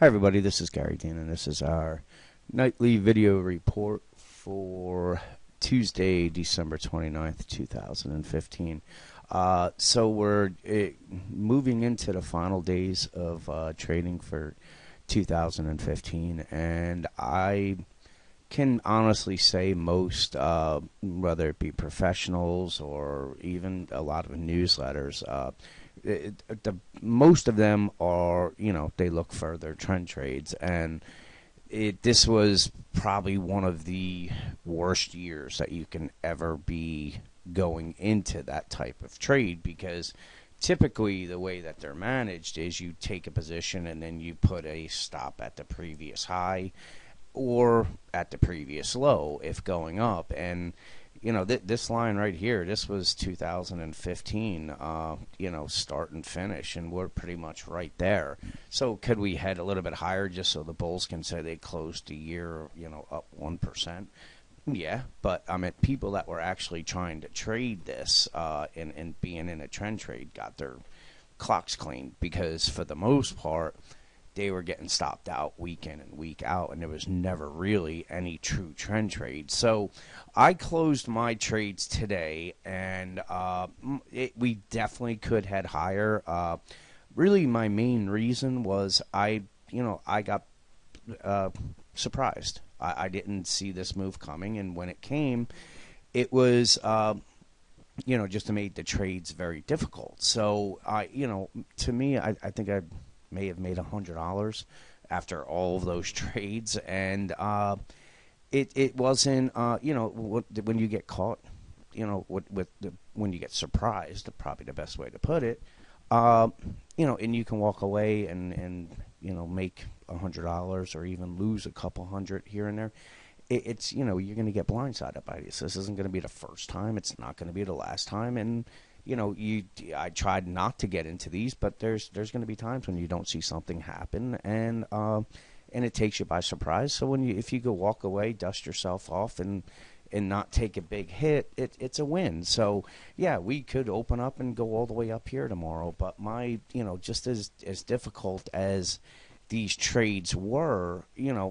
Hi everybody, this is Gary Dean and this is our nightly video report for Tuesday, December 29th, 2015. So we're moving into the final days of trading for 2015, and I can honestly say most, whether it be professionals or even a lot of newsletters, most of them are, they look for their trend trades, and this was probably one of the worst years that you can ever be going into that type of trade, because typically the way that they're managed is you take a position and then you put a stop at the previous high or at the previous low if going up. And this line right here, this was 2015, start and finish, and we're pretty much right there. So could we head a little bit higher just so the bulls can say they closed the year, up 1%? Yeah, but I mean, people that were actually trying to trade this and being in a trend trade got their clocks cleaned, because for the most part, they were getting stopped out week in and week out, and there was never really any true trend trade. So I closed my trades today, and we definitely could head higher. Really, my main reason was I got surprised. I didn't see this move coming, and when it came, it was just made the trades very difficult. So to me, I think I may have made $100 after all of those trades, and it wasn't when you get caught, when you get surprised, probably the best way to put it, and you can walk away and make $100 or even lose a couple hundred here and there. It's you're going to get blindsided by this. This isn't going to be the first time. It's not going to be the last time. And I tried not to get into these, but there's going to be times when you don't see something happen, and it takes you by surprise. So if you go walk away, dust yourself off, and not take a big hit, it's a win. So yeah, we could open up and go all the way up here tomorrow, but just as difficult as these trades were,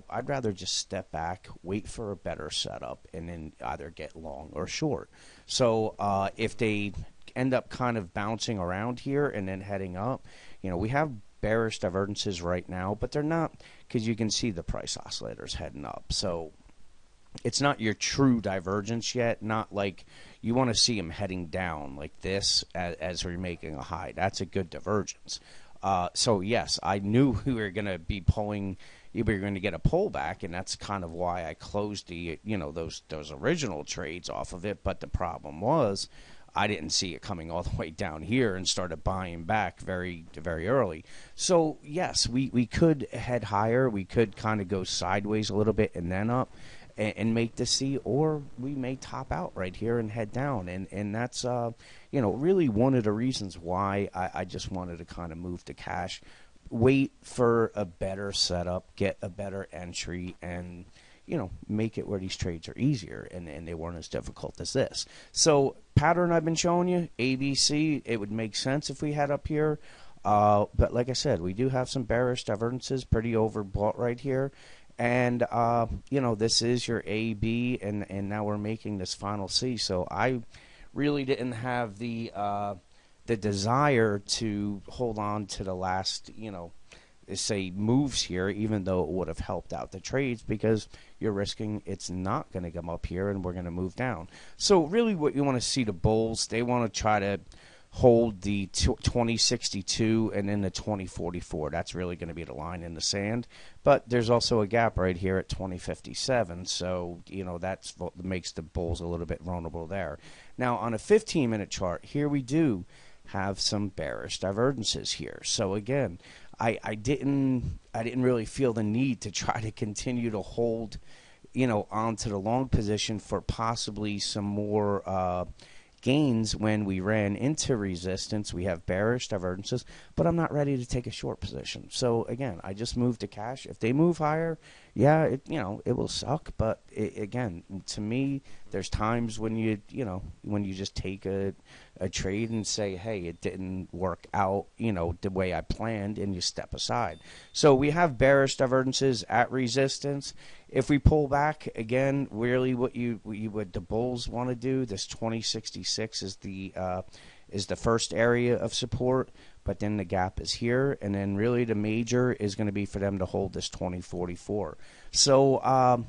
I'd rather just step back, wait for a better setup, and then either get long or short. So if they end up kind of bouncing around here and then heading up, we have bearish divergences right now, but they're not, because you can see the price oscillators heading up. So it's not your true divergence yet. Not like you want to see them heading down like this as we're making a high. That's a good divergence. So yes, I knew we were going to be pulling. We were going to get a pullback, and that's kind of why I closed the those original trades off of it. But the problem was, I didn't see it coming all the way down here and started buying back very, very early. So yes, we could head higher. We could kind of go sideways a little bit and then up and make the C, or we may top out right here and head down. And that's really one of the reasons why I just wanted to kind of move to cash, wait for a better setup, get a better entry, and make it where these trades are easier and they weren't as difficult as this. So pattern I've been showing you, ABC, it would make sense if we had up here. But like I said, we do have some bearish divergences, pretty overbought right here. And, this is your A, B, and now we're making this final C. So I really didn't have the desire to hold on to the last, say moves here, even though it would have helped out the trades, because you're risking it's not going to come up here and we're going to move down. So really what you want to see, the bulls, they want to try to hold the 2062 and then the 2044. That's really going to be the line in the sand. But there's also a gap right here at 2057. So, that's what makes the bulls a little bit vulnerable there. Now, on a 15-minute chart, here we do have some bearish divergences here. So again, I didn't really feel the need to try to continue to hold, onto the long position for possibly some more gains when we ran into resistance. We have bearish divergences, but I'm not ready to take a short position. So again, I just moved to cash. If they move higher, yeah, it will suck, but again, to me, there's times when when you just take a trade and say, hey, it didn't work out, the way I planned, and you step aside. So we have bearish divergences at resistance. If we pull back again, really what the bulls want to do, this 2066 is the first area of support, but then the gap is here, and then really the major is going to be for them to hold this 2044. So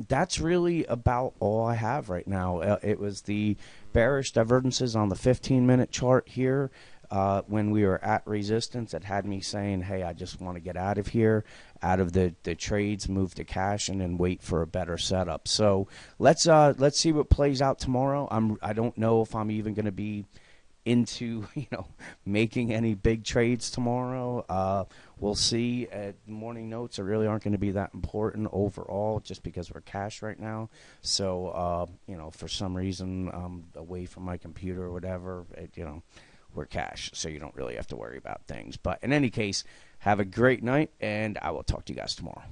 that's really about all I have right now. It was the bearish divergences on the 15-minute chart here when we were at resistance that had me saying, hey, I just want to get out of here, out of the trades, move to cash, and then wait for a better setup. So let's see what plays out tomorrow. I don't know if I'm even going to be into making any big trades tomorrow. We'll see. Morning notes really aren't going to be that important overall, just because we're cash right now. So for some reason I'm away from my computer or whatever, we're cash, so you don't really have to worry about things. But in any case, have a great night, and I will talk to you guys tomorrow.